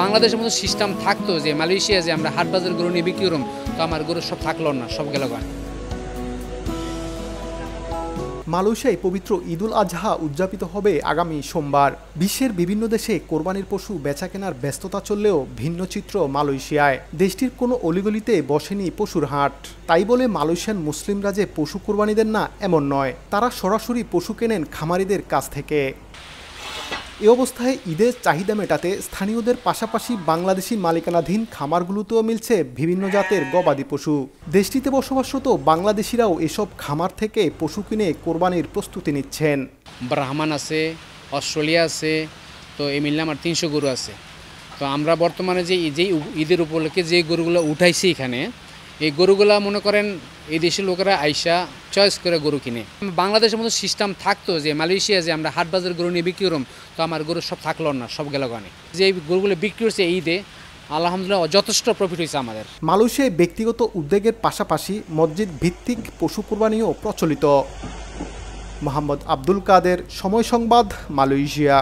বাংলাদেশের মতো সিস্টেম থাকতো যে মালয়েশিয়া যে আমরা হাট বাজার গরু নিয়ে বিক্রি করুম, তো আমার গরু সব থাকলো না, সব গেল গান। মালয়েশিয়ায় পবিত্র ঈদুল আজহা উদযাপিত হবে আগামী সোমবার। বিশ্বের বিভিন্ন দেশে কোরবানির পশু বেচাকেনার ব্যস্ততা চললেও ভিন্ন চিত্র মালয়েশিয়ায়। দেশটির কোনো অলিগলিতে বসেনি পশুর হাট। তাই বলে মালয়েশিয়ান মুসলিমরা যে পশু কোরবানি দেন না এমন নয়, তারা সরাসরি পশু কেনেন খামারিদের কাছ থেকে। এ অবস্থায় ঈদের চাহিদা মেটাতে স্থানীয়দের পাশাপাশি বাংলাদেশি মালিকানাধীন খামারগুলোতেও মিলছে বিভিন্ন জাতের গবাদি পশু। দেশটিতে বসবাসরত বাংলাদেশিরাও এসব খামার থেকে পশু কিনে কোরবানির প্রস্তুতি নিচ্ছেন। ব্রাহ্মণ আছে, অস্ট্রেলিয়া আছে, তো এই মিললে আমার 300 গরু আছে। তো আমরা বর্তমানে যে ঈদের উপলক্ষে যে গরুগুলো উঠাইছি এখানে, এই গরুগুলা মনে করেন এই দেশের লোকেরা আইসা চয়েস করে গরু কিনে। বাংলাদেশের মতো সিস্টেম থাকতো যে মালয়েশিয়া যে আমরা হাট বাজার গরু নিয়ে বিক্রি করুম, তো আমার গরু সব থাকলো না, সব গেল গানে। যে এই গরুগুলো বিক্রি হচ্ছে ঈদে, আলহামদুলিল্লাহ যথেষ্ট প্রফিট হয়েছে আমাদের। মালয়েশিয়ায় ব্যক্তিগত উদ্যোগের পাশাপাশি মসজিদ ভিত্তিক পশু কোরবানিও প্রচলিত। মোহাম্মদ আব্দুল কাদের, সময় সংবাদ, মালয়েশিয়া।